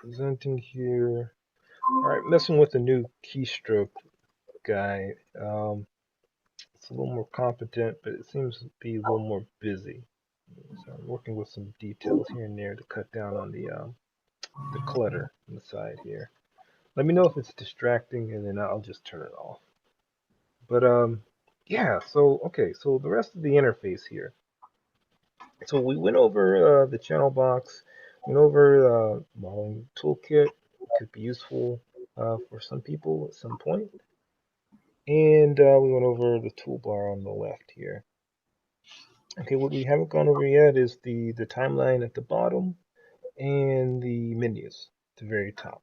presenting here. All right, messing with the new keystroke guy. It's a little more competent, but it seems to be a little more busy. So I'm working with some details here and there to cut down on the clutter on the side here. Let me know if it's distracting, and then I'll just turn it off. But yeah. So okay. So the rest of the interface here. So we went over the channel box, went over modeling toolkit. It could be useful for some people at some point. And we went over the toolbar on the left here. Okay, what we haven't gone over yet is the timeline at the bottom and the menus at the very top.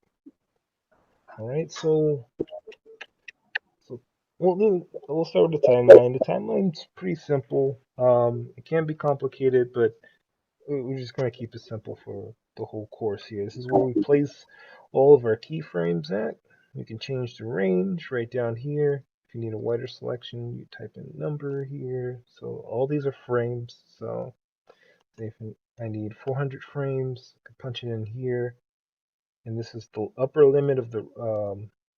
All right, so we'll start with the timeline. The timeline's pretty simple. It can be complicated, but we're just going to keep it simple for the whole course here. This is where we place all of our keyframes at. We can change the range right down here. If you need a wider selection, you type in number here. So all these are frames. So if I need 400 frames, I can punch it in here. And this is the upper limit of the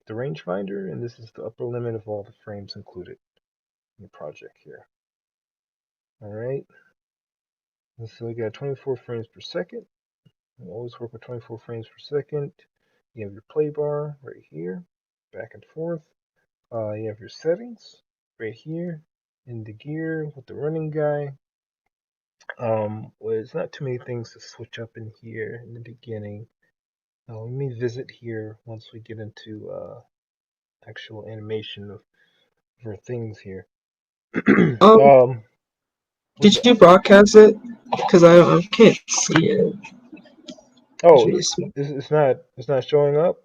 rangefinder, and this is the upper limit of all the frames included in the project here. All right. And so we got 24 frames per second. We always work with 24 frames per second. You have your play bar right here, back and forth. You have your settings right here in the gear with the running guy. Well, there's not too many things to switch up in here in the beginning. Let me visit here once we get into actual animation of our things here. Um, What's did that? you broadcast it? Because I can't see it. It's Oh, really small. it's not showing up.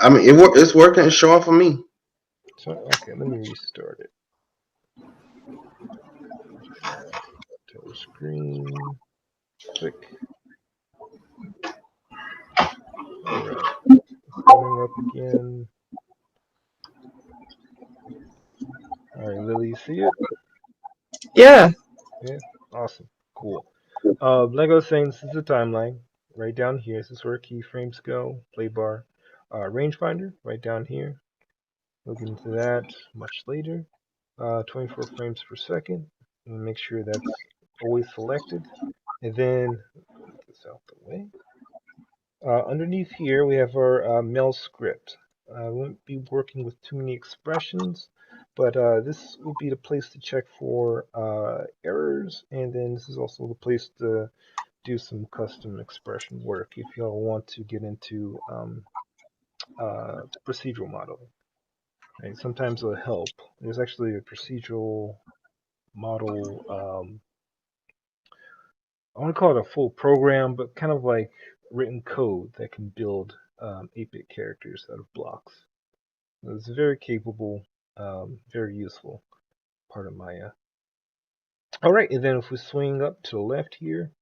I mean, it's working. It's showing for me. So okay, let me restart it. Title screen. Click. All right, starting up again. All right, Lily, you see it? Yeah. Yeah, awesome, cool. Like I was saying, this is the timeline. Right down here, this is where keyframes go. Play bar, rangefinder, right down here. We'll get into that much later. 24 frames per second. And make sure that's always selected. And then get this out the way. Underneath here, we have our mail script. I won't be working with too many expressions, but this will be the place to check for errors, and then this is also the place to do some custom expression work if y'all want to get into procedural modeling. Right? Sometimes it'll help. There's actually a procedural model. I want to call it a full program, but kind of like written code that can build 8-bit characters out of blocks. It's very capable, very useful part of Maya. All right, and then if we swing up to the left here,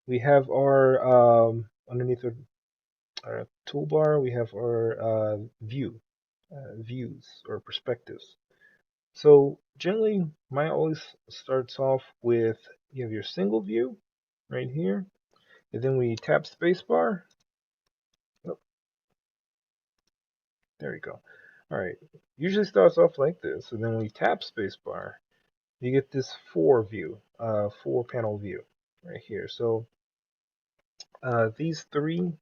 we have our underneath our toolbar, we have our views or perspectives. So generally, Maya always starts off with you have your single view right here, and then we tap spacebar. Oh, there we go. All right, usually starts off like this, and then we tap spacebar. You get this four panel view right here. So these three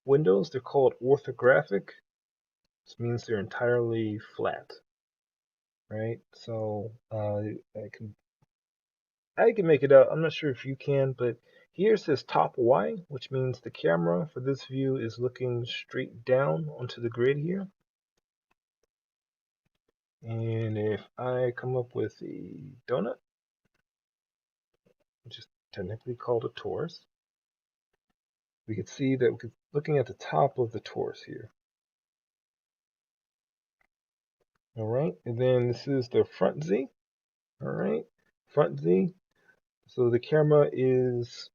windows, they're called orthographic. This means they're entirely flat, right? So I can make it out. I'm not sure if you can, but here it says top Y, which means the camera for this view is looking straight down onto the grid here. And if I come up with a donut, which is technically called a torus, we can see that we're looking at the top of the torus here. All right, and then this is the front Z. All right, front Z. So the camera is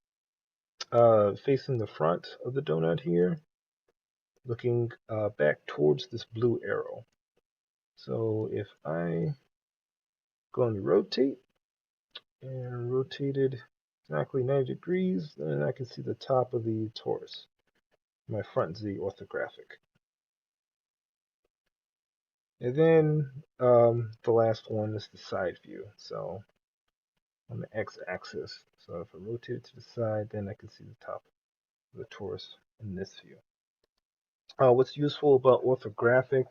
facing the front of the donut here, looking back towards this blue arrow. So if I go on rotate and rotate it exactly 90 degrees, then I can see the top of the torus. my front Z orthographic. And then the last one is the side view. So on the x-axis. So if I rotate it to the side, then I can see the top of the torus in this view. What's useful about orthographic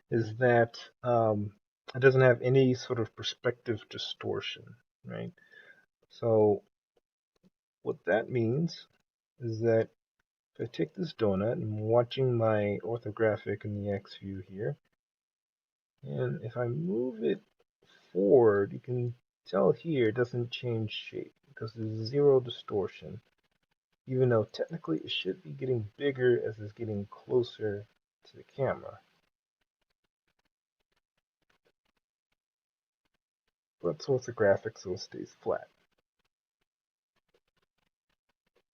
is that it doesn't have any sort of perspective distortion, right? So what that means is that if I take this donut and I'm watching my orthographic in the X view here, and if I move it forward, you can tell here it doesn't change shape because there's zero distortion, even though technically it should be getting bigger as it's getting closer to the camera. But it's orthographic, so it stays flat.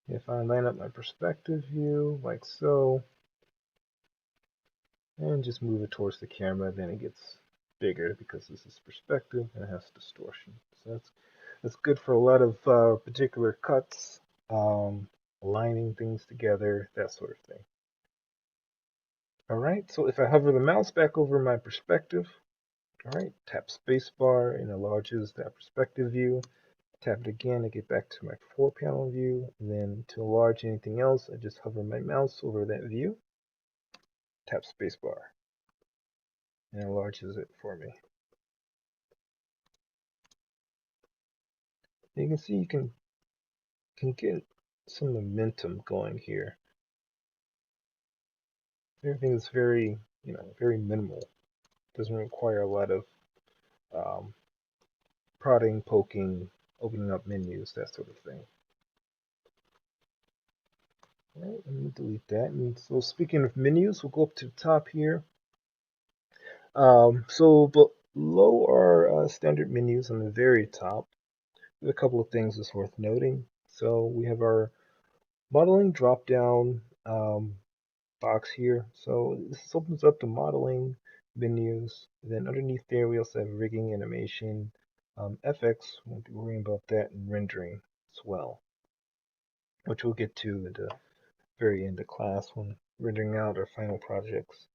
If I line up my perspective view like so, and just move it towards the camera, then it gets bigger because this is perspective and it has distortion. So that's good for a lot of particular cuts, aligning things together, that sort of thing. All right, so if I hover the mouse back over my perspective, all right, tap spacebar and enlarges that perspective view. Tap it again to get back to my 4-panel view. And then to enlarge anything else, I just hover my mouse over that view, tap spacebar, and it enlarges it for me. And you can see you can get some momentum going here. Everything is very, very minimal. Doesn't require a lot of prodding, poking, opening up menus, that sort of thing. All right, let me delete that. And so speaking of menus, we'll go up to the top here. So below our standard menus on the very top, there's a couple of things that's worth noting. So we have our modeling drop-down box here. So this opens up the modeling menus. And then underneath there, we also have rigging, animation, FX. Won't be worrying about that, and rendering as well, which we'll get to at the very end of class when rendering out our final projects.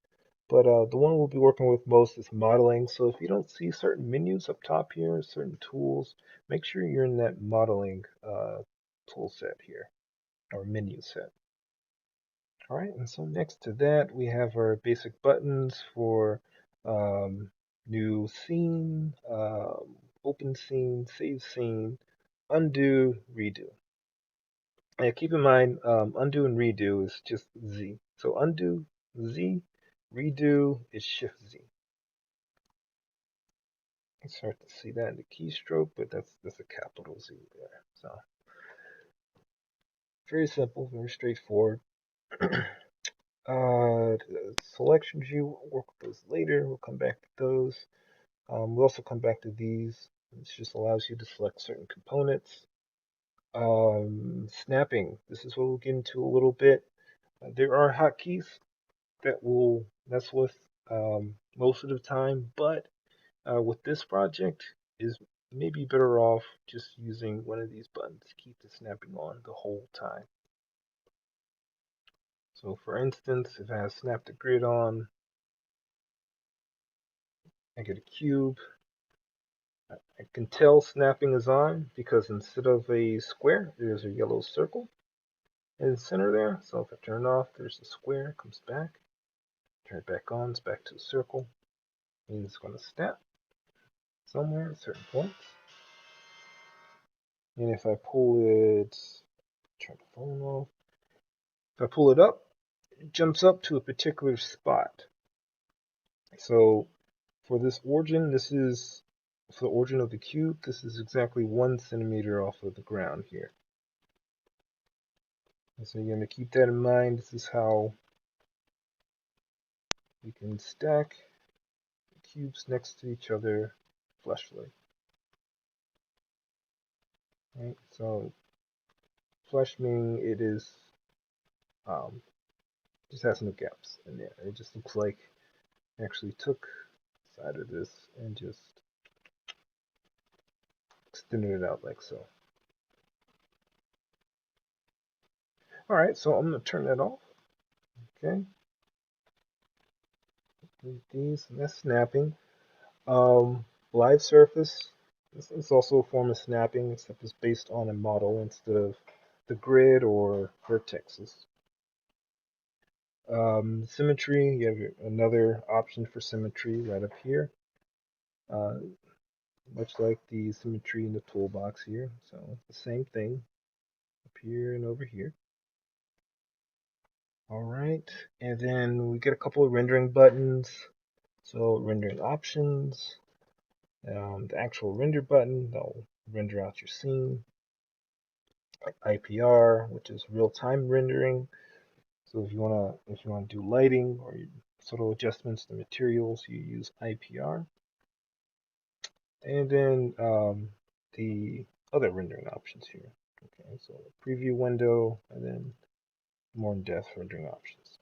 But the one we'll be working with most is modeling. So if you don't see certain menus up top here, certain tools, make sure you're in that modeling tool set here, or menu set. All right, and so next to that, we have our basic buttons for new scene, open scene, save scene, undo, redo. And keep in mind, undo and redo is just Z. So undo, Z, redo is Shift Z. It's hard to see that in the keystroke, but that's a capital Z there. So very simple, very straightforward. The selection view, we'll work with those later. We'll come back to those. We'll also come back to these. This just allows you to select certain components. Snapping, this is what we'll get into a little bit. There are hotkeys that we'll mess with most of the time, but with this project is maybe better off just using one of these buttons to keep the snapping on the whole time. So for instance, if I have snap the grid on, I get a cube. I can tell snapping is on because instead of a square, there's a yellow circle in the center there. So if I turn it off, there's a square, it comes back. Turn it back on, it's back to a circle. Means it's going to snap somewhere at certain points. And if I pull it, turn the phone off. If I pull it up, it jumps up to a particular spot. So for this origin, this is for the origin of the cube, this is exactly 1 centimeter off of the ground here. And so you're going to keep that in mind. This is how we can stack the cubes next to each other fleshly. Right? So flesh meaning it is just has no gaps in there. It just looks like I actually took the side of this and just extended it out like so. Alright, so I'm going to turn that off. Okay, these, and that's snapping. Um, Live surface. This is also a form of snapping, except it's based on a model instead of the grid or vertexes. Symmetry, you have another option for symmetry right up here, uh, much like the symmetry in the toolbox here. So the same thing up here and over here. All right, and then we get a couple of rendering buttons. So rendering options, the actual render button, that'll render out your scene. IPR, which is real-time rendering. So if you wanna do lighting or subtle adjustments to materials, you use IPR. And then the other rendering options here. Okay, so preview window and then more in-depth rendering options.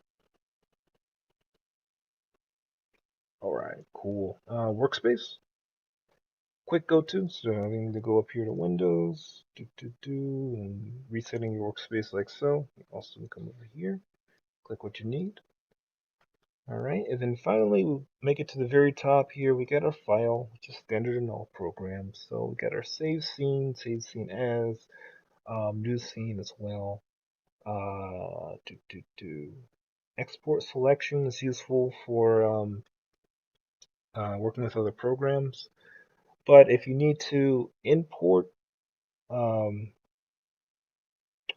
All right, cool. Workspace, quick go-to. So I need to go up here to Windows, and resetting your workspace like so. You also come over here, click what you need. All right, and then finally we'll make it to the very top here. We got our file, which is standard in all programs. So we got our save scene as, new scene as well. Uh, do, do, do. Export selection is useful for working with other programs. But if you need to import um,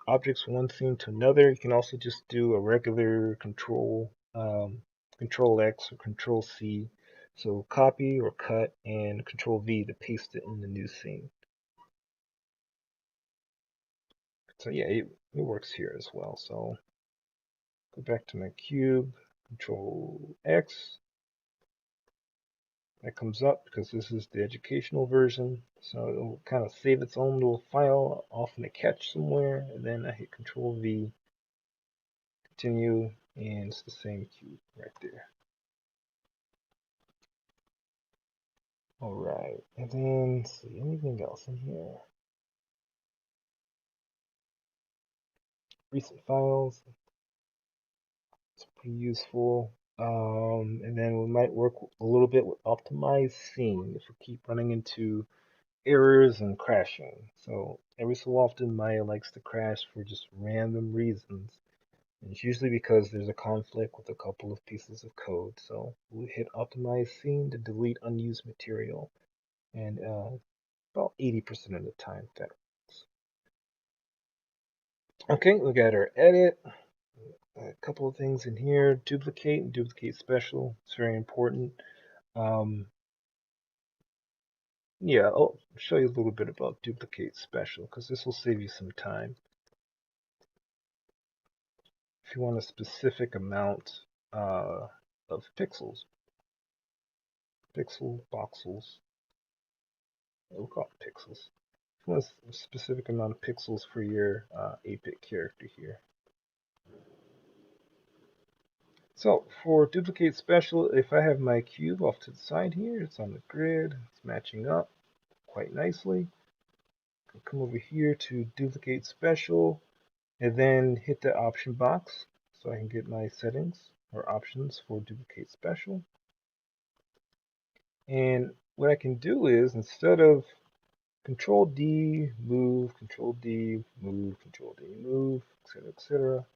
objects from one scene to another, you can also just do a regular control X or control C. So copy or cut and control V to paste it in the new scene. So yeah, it works here as well. So go back to my cube, control X. That comes up because this is the educational version. So it'll kind of save its own little file off in a cache somewhere. And then I hit control V, continue, and it's the same cube right there. All right, and then let's see anything else in here. Recent files, it's pretty useful. And then we might work a little bit with optimize scene if we keep running into errors and crashing. So every so often Maya likes to crash for just random reasons. And it's usually because there's a conflict with a couple of pieces of code. So we hit optimize scene to delete unused material. And about 80% of the time that works. Okay, we got our edit. A couple of things in here. Duplicate and duplicate special. It's very important. Um, yeah, I'll show you a little bit about duplicate special because this will save you some time. If you want a specific amount of pixels, voxels, we'll call it pixels. If you want a specific amount of pixels for your 8-bit character here. So for duplicate special, if I have my cube off to the side here, it's on the grid, it's matching up quite nicely. I'll come over here to duplicate special and then hit the option box so I can get my settings or options for duplicate special. And what I can do is instead of Control D, move, Control D, move, Control D, move, etc.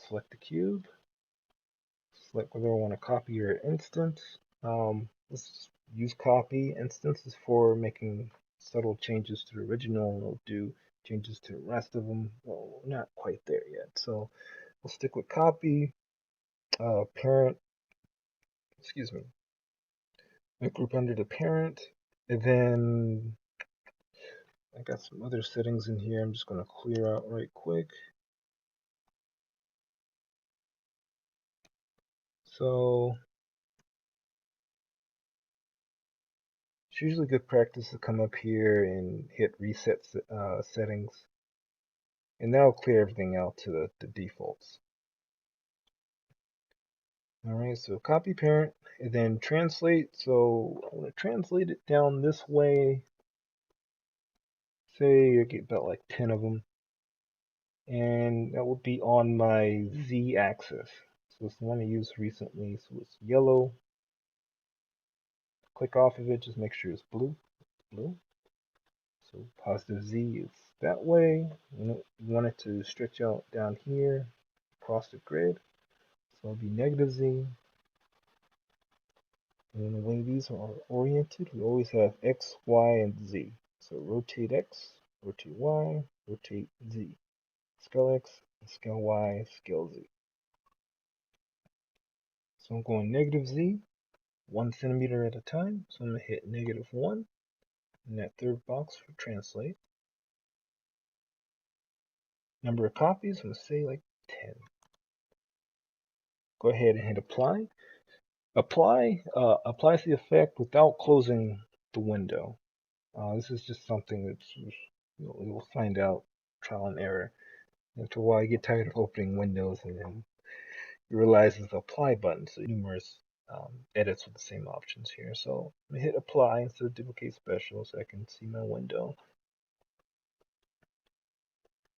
Select the cube. Select whether I want to copy your instance. Let's use copy instances for making subtle changes to the original, and we'll do changes to the rest of them. Well, we're not quite there yet, so we'll stick with copy, parent, excuse me, a group under the parent, and then I got some other settings in here I'm just going to clear out right quick. So it's usually good practice to come up here and hit reset settings, and that'll clear everything out to the defaults. Alright, so copy parent, and then translate. So I'm going to translate it down this way. Say I get about like 10 of them. and that will be on my Z axis. So it's the one I used recently. So it's yellow. Click off of it, just make sure it's blue. Blue. So positive Z is that way. You want it to stretch out down here across the grid. So it'll be negative Z. And the way these are oriented, we always have X, Y, and Z. So rotate X, rotate Y, rotate Z. Scale X, scale Y, scale Z. So I'm going negative Z, 1 centimeter at a time. So I'm going to hit -1 in that third box for translate. Number of copies, I'm going to say like 10. Go ahead and hit apply. Applies the effect without closing the window. This is just something that you'll find out trial and error. After a while, you get tired of opening windows, and then you realize there's the apply button. So numerous edits with the same options here. So I'm gonna hit apply instead of duplicate special, so I can see my window.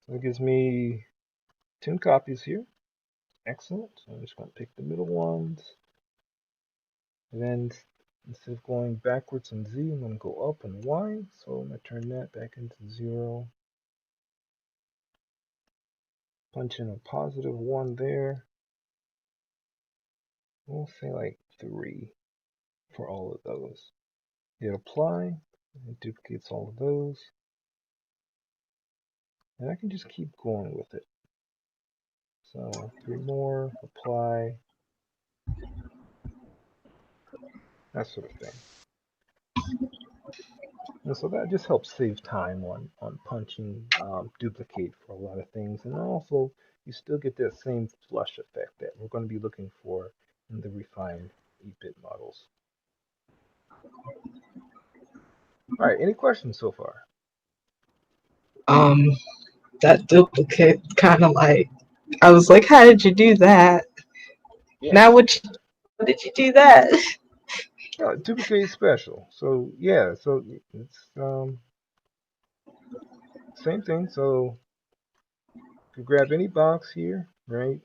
So it gives me 10 copies here. Excellent. So I'm just gonna pick the middle ones. And then instead of going backwards on Z, I'm going to go up on Y. So I'm going to turn that back into 0. Punch in a +1 there. We'll say like 3 for all of those. Hit apply. It duplicates all of those. And I can just keep going with it. So 3 more, apply, that sort of thing. And so that just helps save time on punching duplicate for a lot of things. And also, you still get that same flush effect that we're going to be looking for in the refined 8-bit models. All right, any questions so far? That duplicate kind of like, I was like, how did you do that? Yeah. Now how did you do that? Duplicate special. So yeah, so it's same thing. So if you grab any box here, right?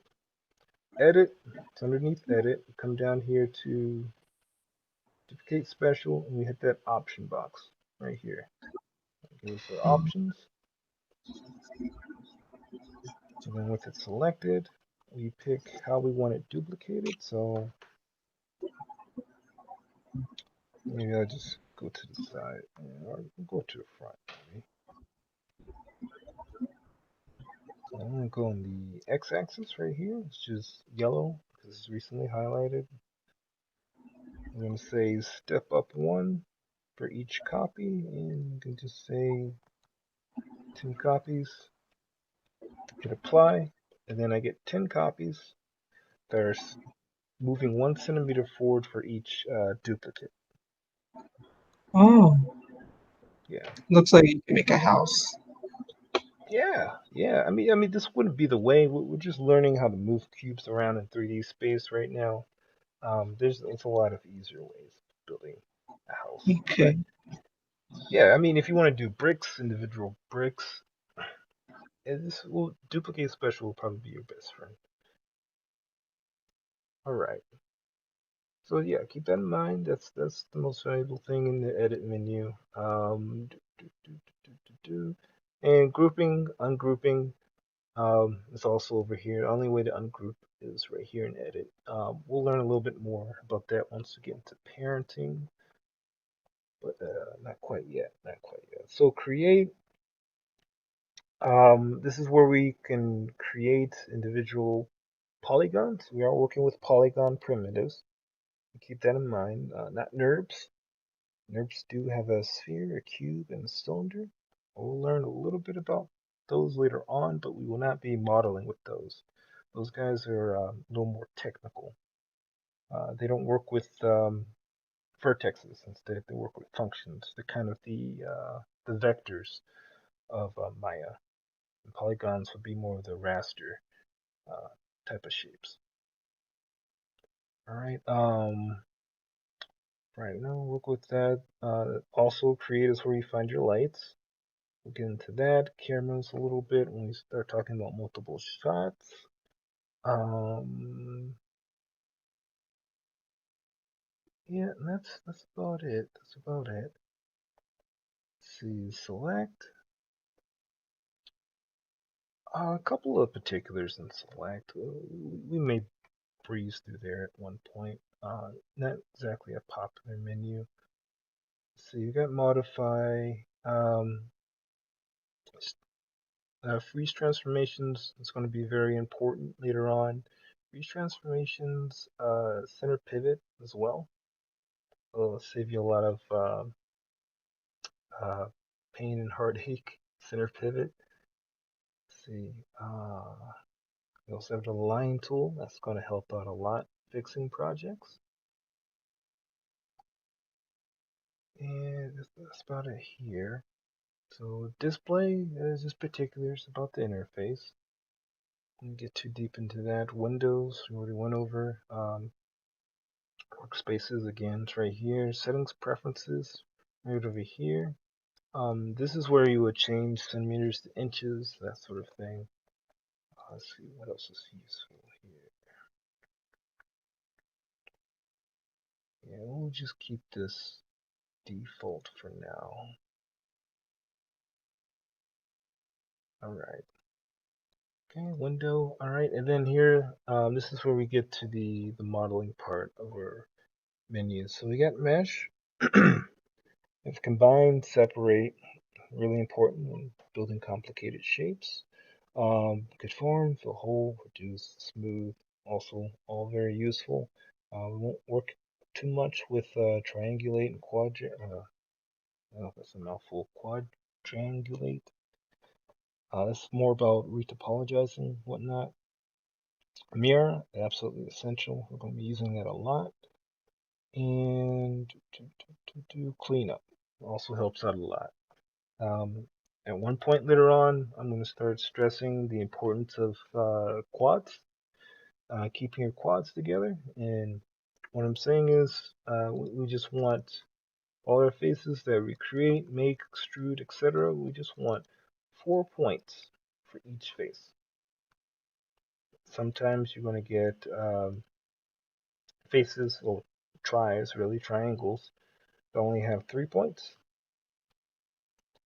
Edit. It's underneath edit. You come down here to duplicate special, and we hit that option box right here. Give us our options. And then once it's selected, we pick how we want it duplicated. So maybe I'll just go to the side or go to the front. Maybe. So I'm going to go on the x-axis right here, which is yellow because it's recently highlighted. I'm going to say step up 1 for each copy, and you can just say 10 copies. Hit apply, and then I get 10 copies that are moving 1 centimeter forward for each duplicate. Oh, Yeah. looks like you can make a house. Yeah. I mean, this wouldn't be the way. We're just learning how to move cubes around in 3D space right now. There's a lot of easier ways of building a house. But Okay. yeah, I mean, if you want to do bricks, individual bricks, this will duplicate special will probably be your best friend. All right. So yeah, keep that in mind. That's the most valuable thing in the edit menu. And grouping, ungrouping. It's also over here. The only way to ungroup is right here in edit. We'll learn a little bit more about that once we get into parenting, but not quite yet. Not quite yet. So create. This is where we can create individual polygons. We are working with polygon primitives. Keep that in mind. Not NURBS. NURBS do have a sphere, a cube, and a cylinder. We'll learn a little bit about those later on, but we will not be modeling with those. Those guys are a little more technical. They don't work with vertexes. Instead, they work with functions. They're kind of the vectors of Maya. And polygons would be more of the raster type of shapes. All right. Right now, work with that. Also, create is where you find your lights. We'll get into that. Cameras a little bit when we start talking about multiple shots. Yeah, that's about it. That's about it. Let's see, select. A couple of particulars in select. We may breeze through there at one point. Not exactly a popular menu. So you got modify. Freeze transformations is going to be very important later on. Freeze transformations, center pivot as well. It'll save you a lot of uh, pain and heartache. Center pivot. Let's see. We also have the line tool. That's going to help out a lot fixing projects. And that's about it here. So display is just particulars about the interface. Didn't get too deep into that. Windows, we already went over. Workspaces, again, it's right here. Settings, preferences, right over here. This is where you would change centimeters to inches, that sort of thing. Let's see, what else is useful here? Yeah, we'll just keep this default for now. Alright. Okay, window. Alright, and then here, this is where we get to the modeling part of our menu. So we got mesh. It's combine, separate, really important when building complicated shapes. Conform, fill hole, reduce, smooth, also all very useful. We won't work too much with triangulate and oh, that's a mouthful. Quadrangulate. That's more about retopologizing, whatnot. Mirror, absolutely essential. We're going to be using that a lot. And to cleanup also helps out a lot. At one point later on, I'm going to start stressing the importance of quads, keeping your quads together. And what I'm saying is, we just want all our faces that we create, make, extrude, etc. We just want 4 points for each face. Sometimes you're going to get faces, or really, triangles, that only have 3 points.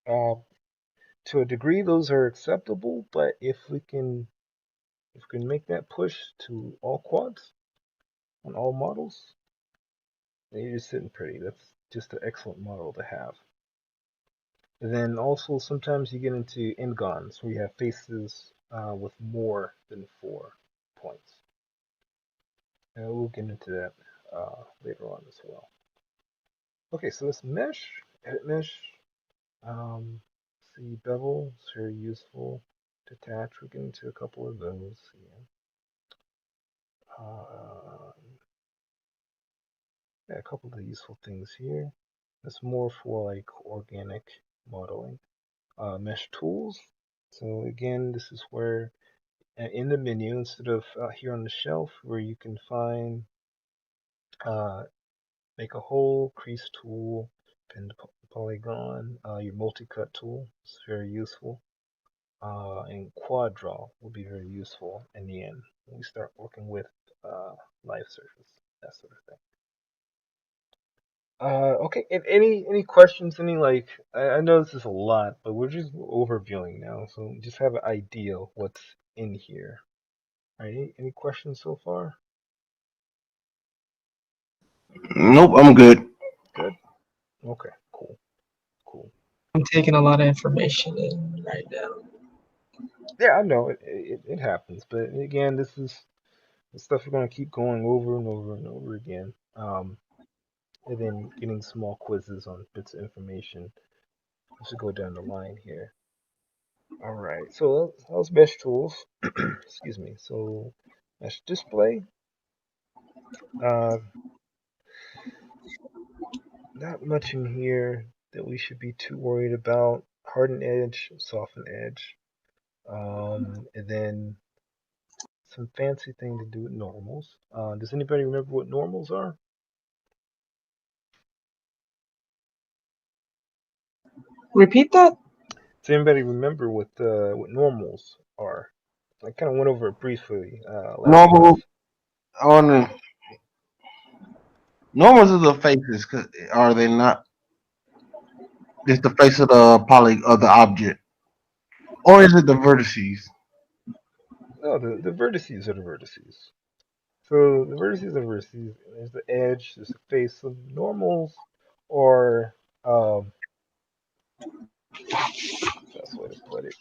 To a degree, those are acceptable, but if we can make that push to all quads on all models, then you're just sitting pretty. That's just an excellent model to have. And then also sometimes you get into n-gons where you have faces with more than 4 points. And we'll get into that later on as well. Okay, so this mesh, edit mesh. See, bevel is very useful. Detach, we'll get into a couple of those. Yeah, a couple of useful things here. That's more for like organic modeling. Mesh tools. So again, this is where in the menu, instead of here on the shelf, where you can find make a hole, crease tool, pin polygon, your multi-cut tool is very useful. And quad draw will be very useful in the end when we start working with live surface, that sort of thing. Okay. If any questions, I know this is a lot, but we're just overviewing now, so just have an idea of what's in here. All right. Any questions so far? Nope, I'm good. Good. Okay. Cool. Cool. I'm taking a lot of information in right now. Yeah, I know it happens, but again, this is the stuff we're gonna keep going over and over and over again. And then getting small quizzes on bits of information as we go down the line here. All right. So those mesh tools. Excuse me. So mesh display. Uh, Not much in here that we should be too worried about. Harden edge, soften edge. And then some fancy thing to do with normals. Does anybody remember what normals are? Repeat that? Does anybody remember what normals are? I kind of went over it briefly last class. Normal on the normals are the faces. Are they not? It's the face of the poly of the object, or is it the vertices? No, the vertices are the vertices. So the vertices are vertices. There's the edge. There's the face. So normals are um, best way to put it.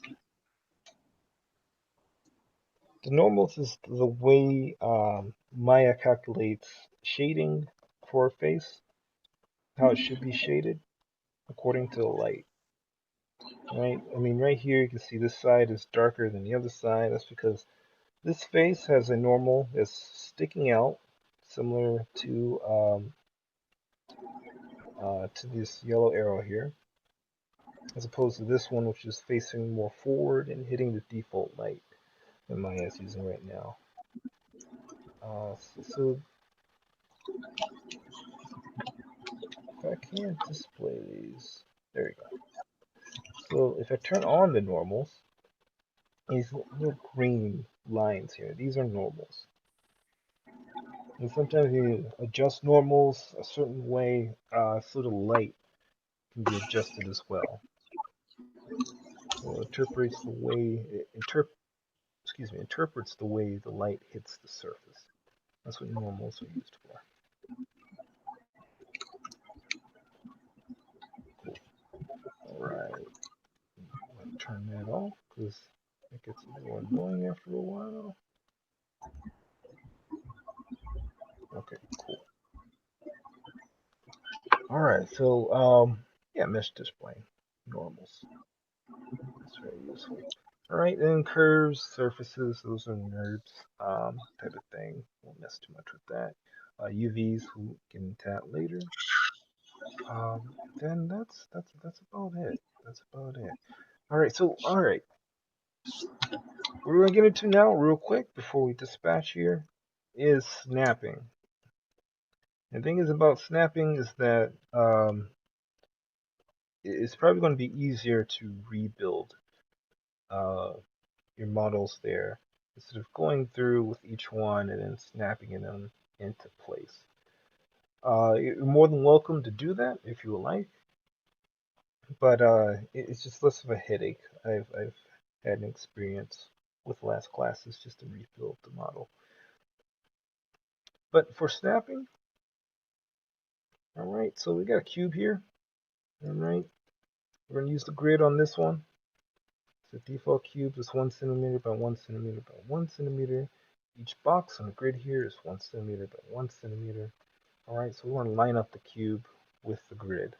The normals is the way Maya calculates shading for a face, how it should be shaded according to the light. Right? I mean, right here you can see this side is darker than the other side. That's because this face has a normal that's sticking out, similar to this yellow arrow here, as opposed to this one, which is facing more forward and hitting the default light that Maya is using right now. So if I can't display these, there we go. So if I turn on the normals, these little green lines here, these are normals. And sometimes you adjust normals a certain way so the light can be adjusted as well. So it interprets the way interprets the way the light hits the surface. That's what normals are used for. Cool. All right. I'll turn that off because it gets a little annoying after a while. Okay, cool. All right. So yeah, mesh display normals. That's very useful. All right, then curves, surfaces, those are NURBS type of thing. Won't mess too much with that. UVs we can tap later. Then that's about it. That's about it. All right, so all right, what we're gonna get into now, real quick, before we dispatch here, is snapping. The thing is about snapping is that it's probably going to be easier to rebuild uh, your models there instead of going through with each one and then snapping them into place. You're more than welcome to do that if you would like, but it's just less of a headache. I've had an experience with last classes just to rebuild the model. But for snapping, all right, so we got a cube here. All right, we're gonna use the grid on this one. The default cube is 1 centimeter by 1 centimeter by 1 centimeter. Each box on the grid here is 1 centimeter by 1 centimeter. All right, so we want to line up the cube with the grid.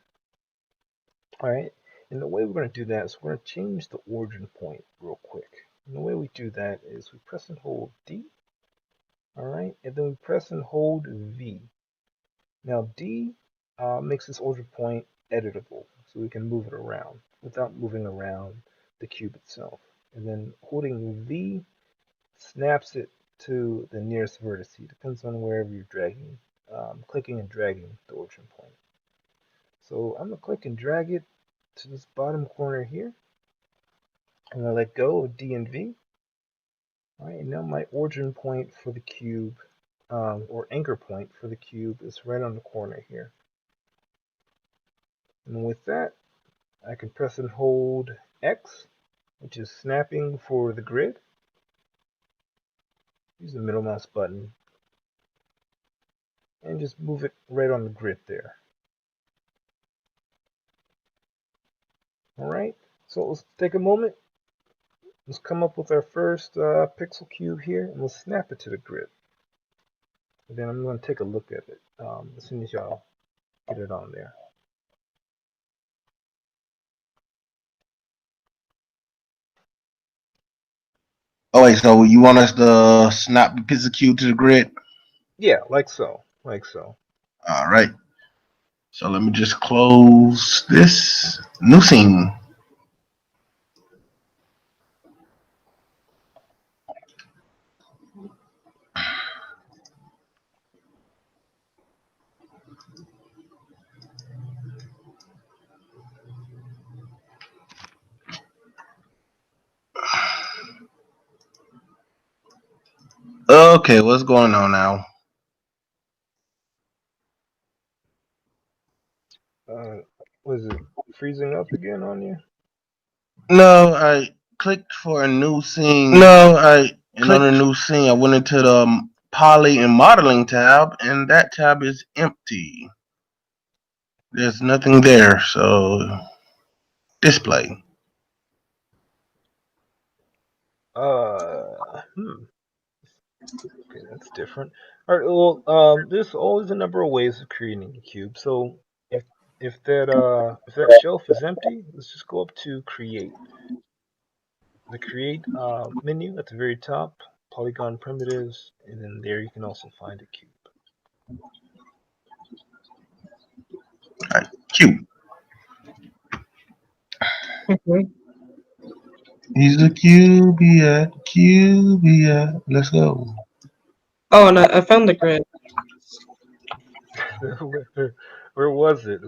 All right, and the way we're going to do that is we're going to change the origin point real quick. And the way we do that is we press and hold D, all right, and then we press and hold V. Now D makes this origin point editable, so we can move it around without moving around the cube itself. And then holding V snaps it to the nearest vertex. It depends on wherever you're dragging, clicking and dragging the origin point. So I'm going to click and drag it to this bottom corner here. I'm going to let go of D and V. All right, and now my origin point for the cube, or anchor point for the cube, is right on the corner here. And with that, I can press and hold X, which is snapping for the grid. Use the middle mouse button and just move it right on the grid there. All right, so let's take a moment. Let's come up with our first pixel cube here, and we'll snap it to the grid. And then I'm going to take a look at it as soon as y'all get it on there. Oh wait, so you want us to snap the piece of cube to the grid? Yeah, like so, like so. All right. So let me just close this new scene. Okay, what's going on now? Was it freezing up again on you? No, I clicked for a new scene. And on the new scene, I went into the poly and modeling tab, and that tab is empty. There's nothing there, so display. Okay, that's different. All right. Well, there's always a number of ways of creating a cube. So if that shelf is empty, let's just go up to create. The create menu at the very top, polygon primitives, and then there you can also find a cube. Alright, cube. Okay. He's a cubia, cubia. Let's go. Oh, and I found the grid. Where was it?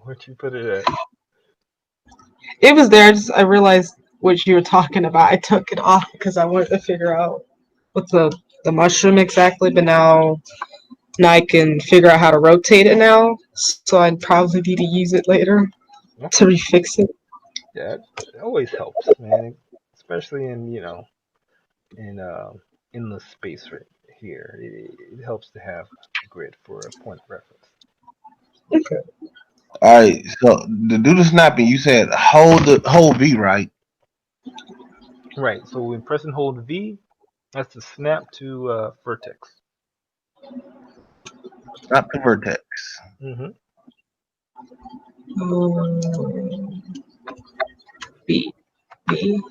Where'd you put it at? It was there. I realized what you were talking about. I took it off because I wanted to figure out what's the mushroom exactly. But now I can figure out how to rotate it now. So I'd probably need to use it later to Okay. refix it. Yeah, it always helps, man. Especially in the space right here. It helps to have a grid for a point of reference. Okay. Alright, so to do the snapping, you said hold V, right? Right. So when press and hold V, that's to snap to vertex. Not the vertex. Mm-hmm. B. B.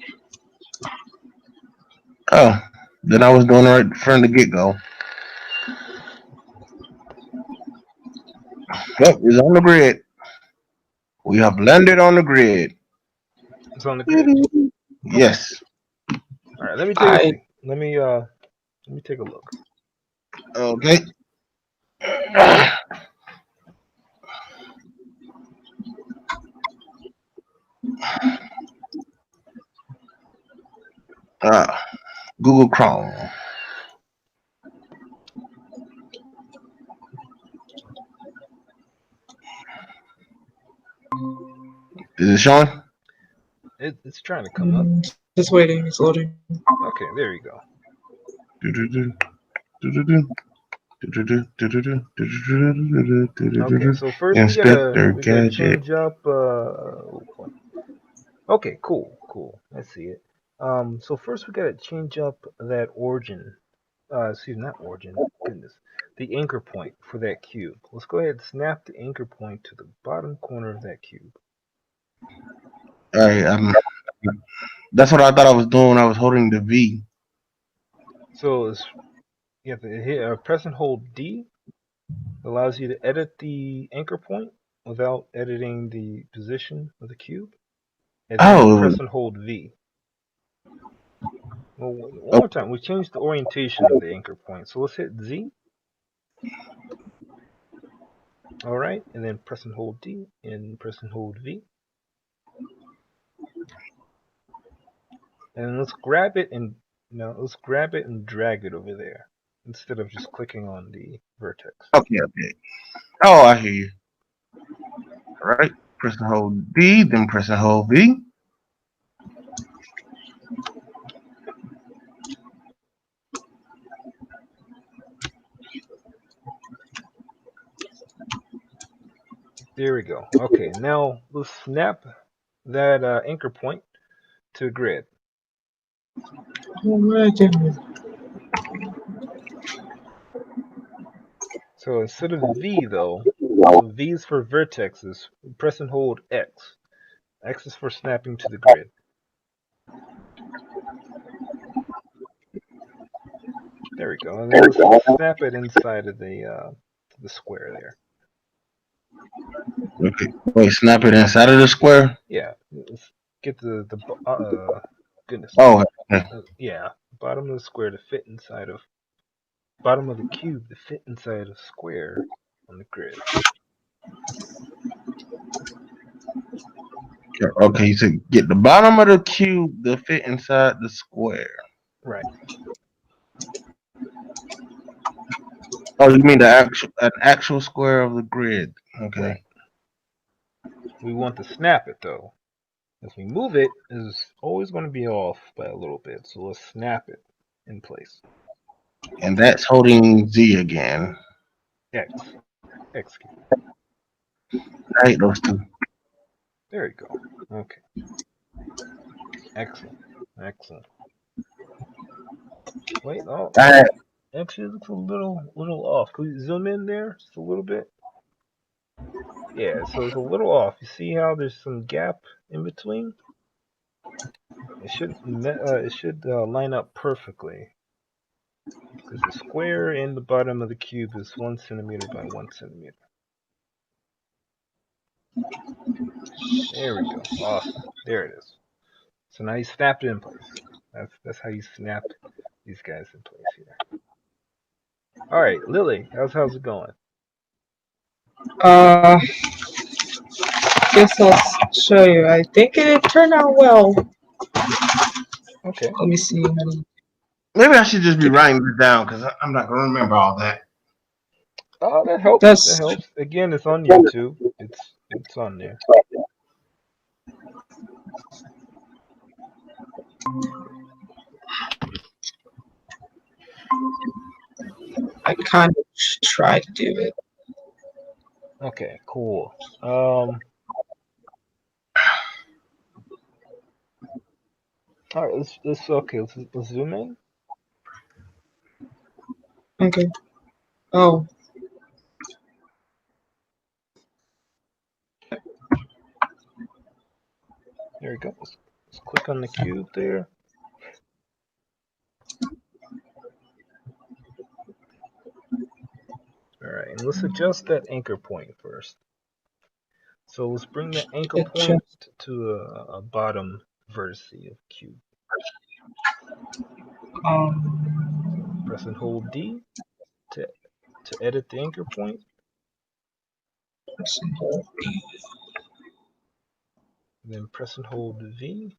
Oh, then I was doing it right from the get go. Yep, it's on the grid. We have landed on the grid. It's on the grid. Okay. Yes. All right. Let me take a I see. Let me take a look. Okay. Uh, Google Chrome. Is it showing? It's trying to come up. just waiting. It's loading. Okay. There you go. Okay. So first Inspector we gotta gadget. change up. Oh boy. Okay. Cool. I see it. So first we gotta change up that origin. Excuse me, not origin. Goodness, the anchor point for that cube. Let's go ahead and snap the anchor point to the bottom corner of that cube. All right. That's what I thought I was doing. I was holding the V. So you have to hit press and hold D. Allows you to edit the anchor point without editing the position of the cube, and then Oh. press and hold V. Well, one Oh, more time. We changed the orientation of the anchor point. So let's hit Z. All right, and then press and hold D, and press and hold V. And let's grab it and let's grab it and drag it over there instead of just clicking on the vertex. okay. Oh, I hear you. All right. Press and hold D, then press and hold V. There we go. Okay, now let's snap that anchor point to the grid. So instead of V though, so V is for vertexes. Press and hold X. X is for snapping to the grid. There we go. And then let's snap it inside of the square there. Okay. Wait, snap it inside of the square. Yeah. Let's get the goodness. Oh, okay. Yeah, bottom of the square to fit inside of bottom of the cube to fit inside a square on the grid. Okay, you said get the bottom of the cube to fit inside the square. Right. Oh, you mean an actual square of the grid? Okay. Right. We want to snap it though. As we move it, it's always going to be off by a little bit. So let's snap it in place. And that's holding Z again. X. X key. I hate those two. There you go. Okay. Excellent. Excellent. Wait, oh, I, actually it looks a little off. Can we zoom in there just a little bit? Yeah, so it's a little off. You see how there's some gap in between? It should line up perfectly because the square in the bottom of the cube is 1 centimeter by 1 centimeter. There we go. Awesome. There it is. So now you snapped it in place. That's how you snap these guys in place here. All right, Lily, how's it going? Uh, guess I'll show you. I think it turned out well. Okay. Let me see. maybe I should just be writing this down because I'm not gonna remember all that. Oh, that helps. That That's helps. Again, it's on YouTube. It's on there. I kind of try to do it. Okay, cool. All right, let's zoom in. Okay. Oh, There we go. Let's click on the cube there. All right, and let's adjust that anchor point first. So let's bring the anchor it point to a bottom vertex of cube. So press and hold D to edit the anchor point. Then press and hold V.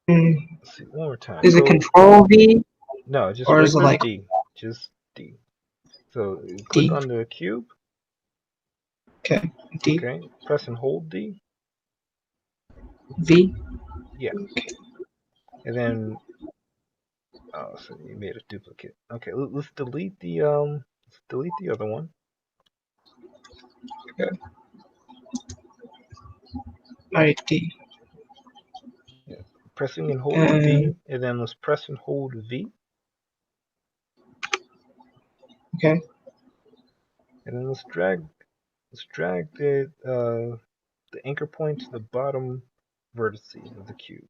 Let's see one more time. Is it So Control V no, just or is it regular like D. Just D. So you click D? on the cube. Okay, D, Okay. Press and hold D. V. Yeah. And then so you made a duplicate. Okay, let's delete the other one. Okay. Alright, D. Yeah. Pressing and holding D, and then let's press and hold V. Okay. And then let's drag the anchor point to the bottom vertex of the cube.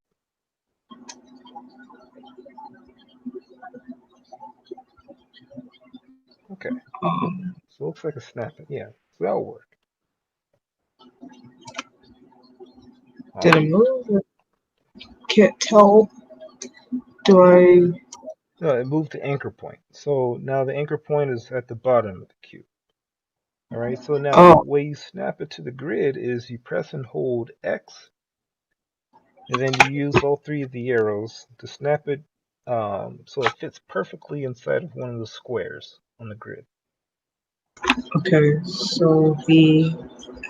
Okay. So it looks like a snap. Yeah, so that'll work. Did it move? Can't tell. Do I? No, it moved the anchor point. So now the anchor point is at the bottom of the cube. All right. So now the Oh, way you snap it to the grid is you press and hold X, and then you use all three of the arrows to snap it so it fits perfectly inside of one of the squares on the grid. okay. So V,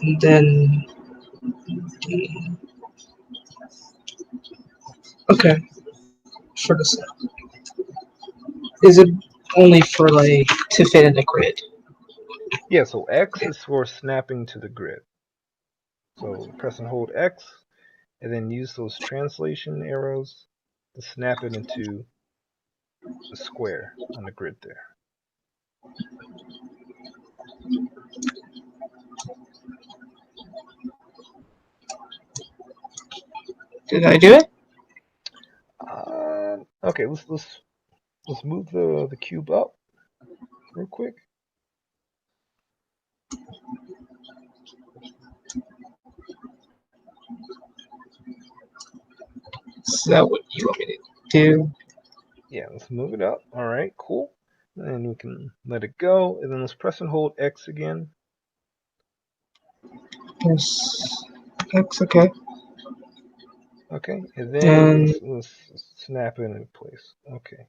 and then D. Okay. For this, is it only for like to fit in the grid? Yeah. So X is for snapping to the grid. So press and hold X, and then use those translation arrows to snap it into a square on the grid there. Did I do it? Okay, let's move the cube up real quick. Is that what you want me to do? Yeah, let's move it up. All right, cool. And we can let it go, and then let's press and hold X again. Yes. X, okay. Okay, and then And let's snap it in place. Okay,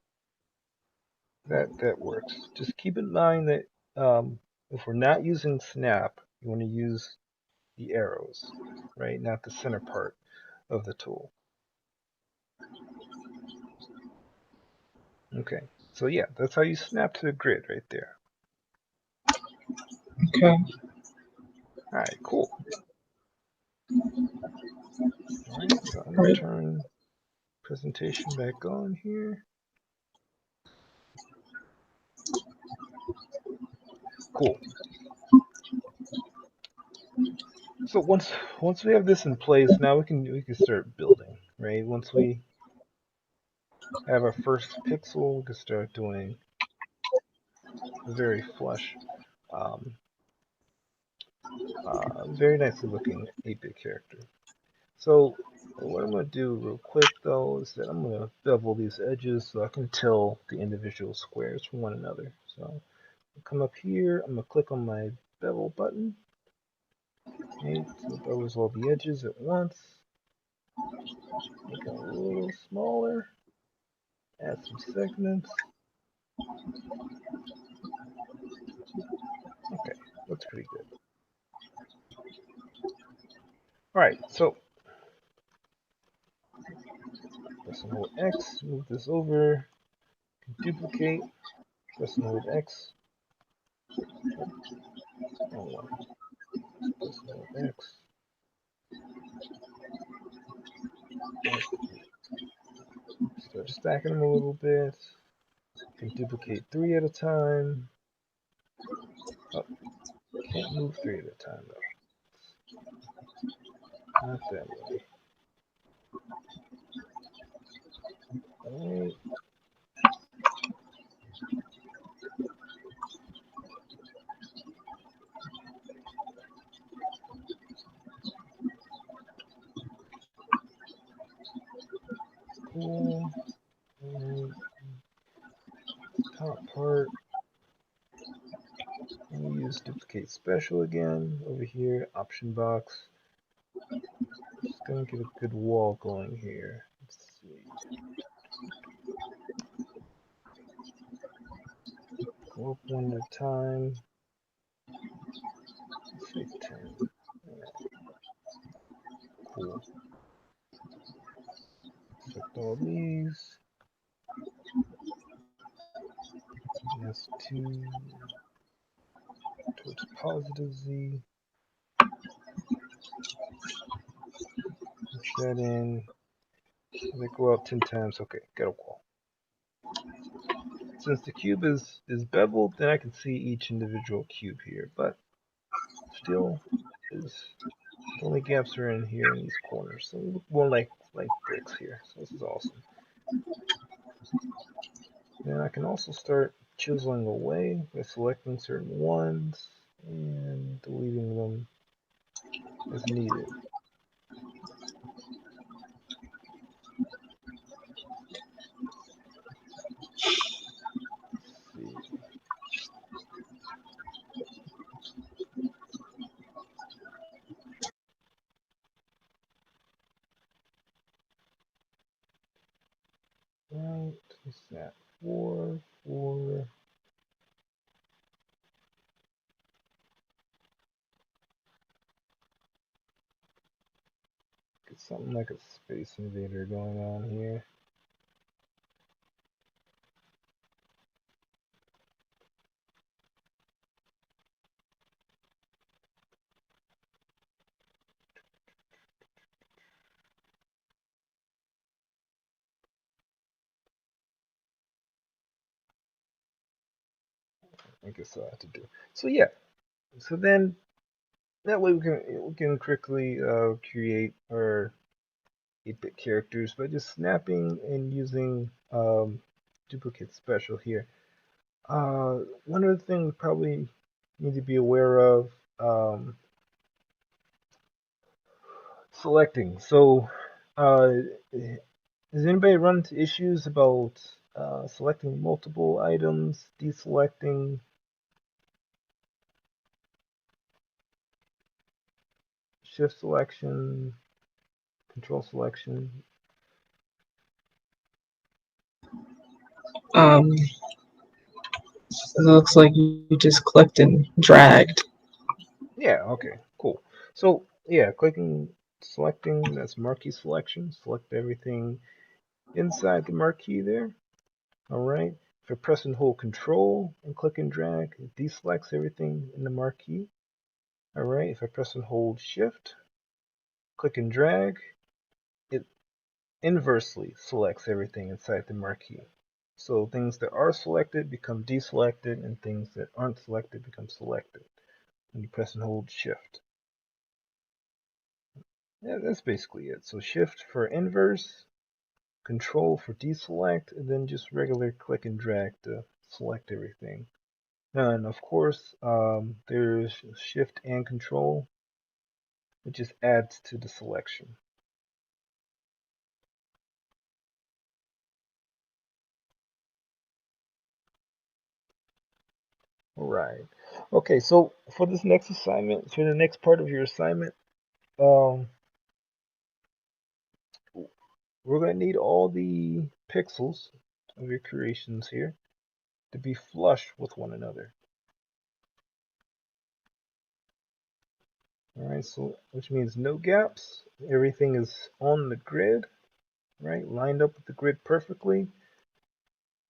that works. Just keep in mind that if we're not using snap, you want to use the arrows, right? Not the center part of the tool. Okay, so yeah, that's how you snap to the grid right there. okay. All right, cool. All right, so I'm gonna Right. turn presentation back on here. Cool. So once we have this in place, now we can start building, right? Once we have our first pixel, we can start doing a very flush, um, very nicely looking 8-bit character. So what I'm going to do real quick though is that I'm going to bevel these edges so I can tell the individual squares from one another. So I'll come up here, I'm going to click on my bevel button. Okay, so it bevels all the edges at once. Make it a little smaller. Add some segments. Okay, looks pretty good. Alright, so press and hold X, move this over, duplicate, press and hold X. Oh, wrong one. Press and hold X. Okay. Start stacking them a little bit. You can duplicate 3 at a time. Oh, can't move 3 at a time though. Not that way. Alright. Cool. Alright. Top part. I'm going to use duplicate special again over here, option box. Just going to get a good wall going here. Let's see. Go up one at a time. Let's say 10. Alright, cool. Select all these. That's 2 towards positive Z. Push that in. Let it go out 10 times. Okay, got a wall. Since the cube is beveled, then I can see each individual cube here, but still is the only gaps are in here in these corners. So they look more like bricks here. So this is awesome. Then I can also start chiseling away by selecting certain ones and deleting them as needed. Let's see. Right, what's that? 4, 4. Get something like a space invader going on here. I guess I have to do. So yeah. So then that way we can quickly create our 8-bit characters by just snapping and using duplicate special here. One other thing we probably need to be aware of, selecting. So does anybody run into issues about selecting multiple items, deselecting? shift selection, control selection. It looks like you just clicked and dragged. Yeah, okay, cool. So yeah, clicking, selecting, that's marquee selection. Select everything inside the marquee there. All right. If I press and hold Control and click and drag, it deselects everything in the marquee. All right. If I press and hold Shift, click and drag, it inversely selects everything inside the marquee. So things that are selected become deselected, and things that aren't selected become selected when you press and hold Shift. Yeah, that's basically it. So Shift for inverse, Control for deselect, and then just regular click and drag to select everything. And of course, there's Shift and Control, which just adds to the selection. All right. Okay, so for this next assignment, for the next part of your assignment, um, we're going to need all the pixels of your creations here to be flush with one another. All right, so which means no gaps. Everything is on the grid, right? Lined up with the grid perfectly.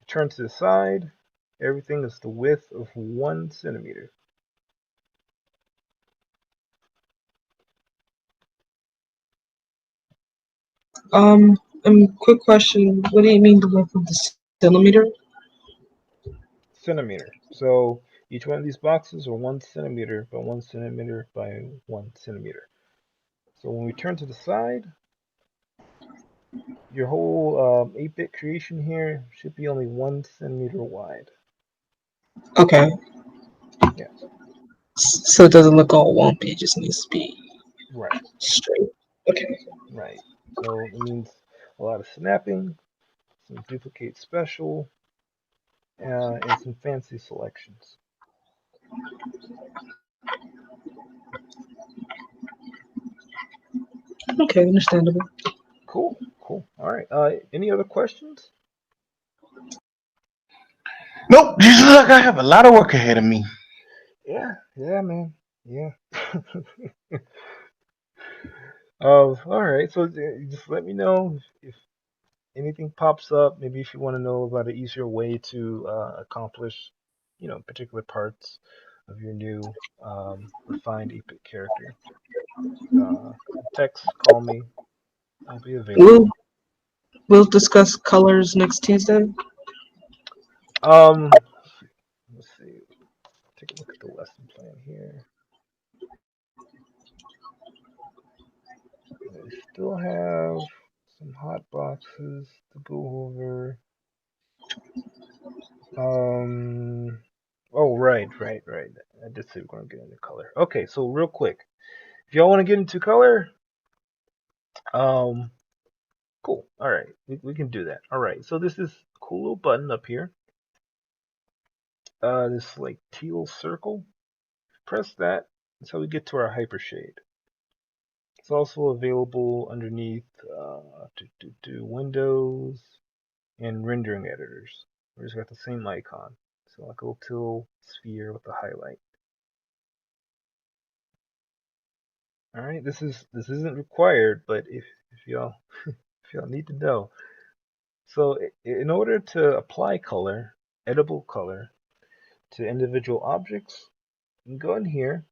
Turn to the side. Everything is the width of 1 centimeter. Um, quick question. What do you mean the width of the centimeter? Centimeter. So each one of these boxes are 1 centimeter by 1 centimeter by 1 centimeter. So when we turn to the side, your whole 8-bit creation here should be only 1 centimeter wide. Okay. Yeah, So it doesn't look all wonky. It just needs to be right, straight. Okay. right. So it means a lot of snapping, some duplicate special, and some fancy selections. Okay, understandable. Cool, cool. All right. Any other questions? Nope, just look like I have a lot of work ahead of me. Yeah, yeah, man. Yeah. All right. So just let me know if anything pops up. Maybe if you want to know about an easier way to accomplish, particular parts of your new refined 8-bit character. Text, call me. I'll be We'll available. we'll discuss colors next Tuesday. Um, let's see. Take a look at the lesson plan here. I still have some hot boxes to go over. Um, oh, right. I did say we're going to get into color. Okay, so real quick, if y'all want to get into color, um, cool. All right, we can do that. All right, so this is a cool little button up here. This like teal circle. Press that. That's how we get to our hypershade. It's also available underneath Windows and rendering editors. We just got the same icon. So like a little teal sphere with a highlight. All right, this isn't required, but if y'all if y'all need to know. So in order to apply color, editable color, to individual objects, you can go in here.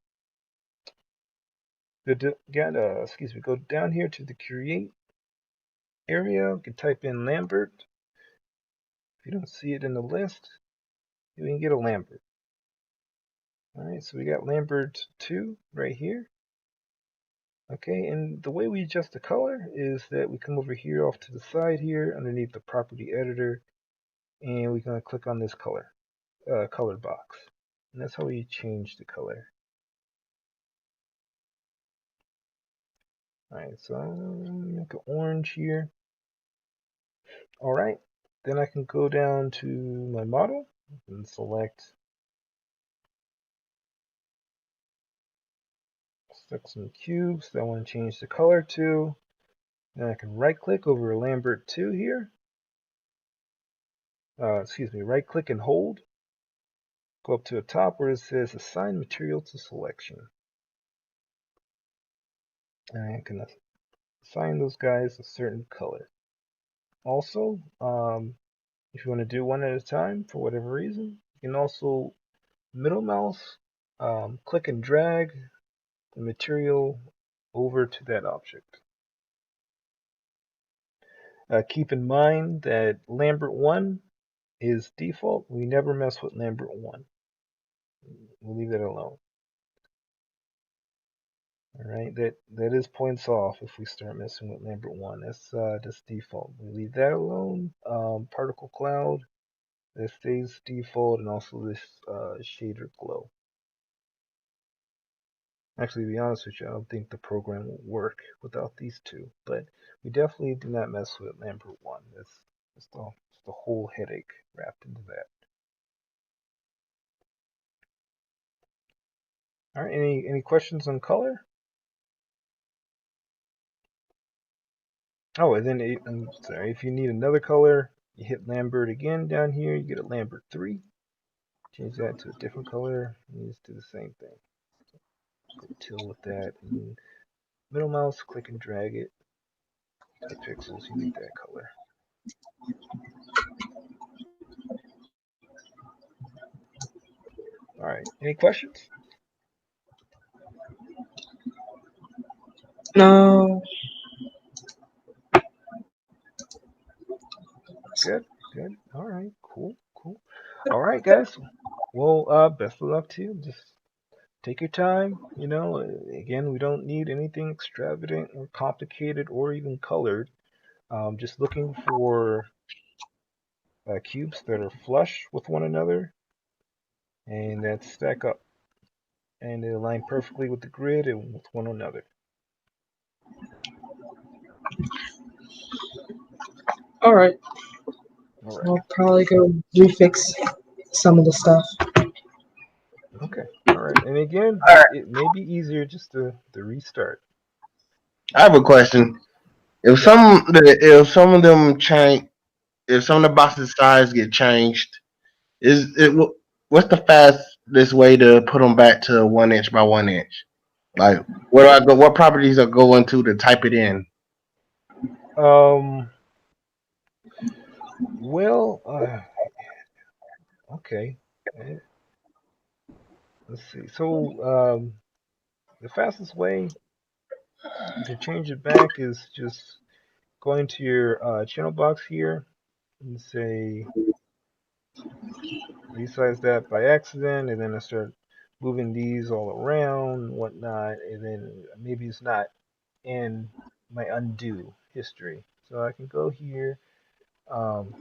Go down here to the create area. You can type in Lambert. If you don't see it in the list, you can get a Lambert. All right, so we got Lambert 2 right here. Okay, and the way we adjust the color is that we come over here off to the side here underneath the property editor, and we're going to click on this color box. And that's how we change the color. Alright, so I'm make it orange here. Alright, then I can go down to my model and select Select some cubes that I want to change the color to. Then I can right click over Lambert 2 here. Right click and hold. Go up to the top where it says assign material to selection. And I can assign those guys a certain color. Also, if you want to do one at a time for whatever reason, you can also middle mouse, click and drag the material over to that object. Keep in mind that Lambert 1 is default. We never mess with Lambert 1. We'll leave that alone. Alright, that is points off if we start messing with Lambert 1. That's default. We leave that alone. Particle cloud, that stays default, and also this shader glow. Actually, to be honest with you, I don't think the program will work without these two, but we definitely do not mess with Lambert 1. It's the whole headache wrapped into that. Alright, any questions on color? Oh, and then I'm sorry, if you need another color, you hit Lambert again down here, you get a Lambert 3. Change that to a different color, and just do the same thing. Go till with that, and then middle mouse, click and drag it to the pixels. You need that color. Alright, any questions? No. Good, good. Alright, cool. Alright, guys. Well, best of luck to you. Just take your time. Again, we don't need anything extravagant or complicated or even colored. Just looking for cubes that are flush with one another and that stack up and they align perfectly with the grid and with one another. All right. I'll probably go refix some of the stuff. Okay. All right. And again, it may be easier just to restart. I have a question. If some of them change, if some of the boxes size get changed, what's the fastest way to put them back to 1 inch by 1 inch? Like, where do I go? What properties I go into to type it in? Well, okay. Let's see. So, the fastest way to change it back is just going to your channel box here and say resize that by accident, and then I start moving these all around and whatnot, and then maybe it's not in my undo history. So I can go here, um,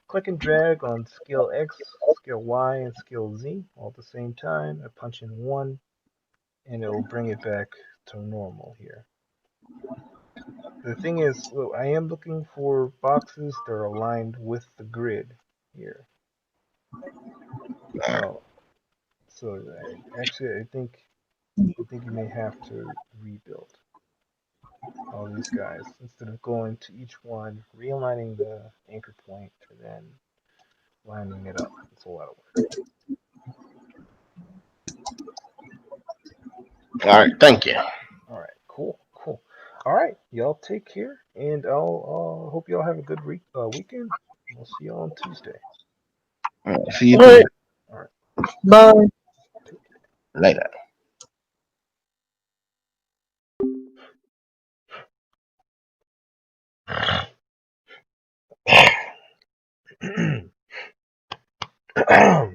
click and drag on scale X, scale Y, and scale Z all at the same time. I punch in 1, and it will bring it back to normal here. The thing is, I am looking for boxes that are aligned with the grid here. So actually, I think you may have to rebuild all these guys instead of going to each one, realigning the anchor point, and then lining it up. It's a lot of work. All right, thank you. All right, cool. All right, y'all take care, and I'll hope y'all have a good weekend. We'll see y'all on Tuesday. See you All right. All right, Bye. take later. care.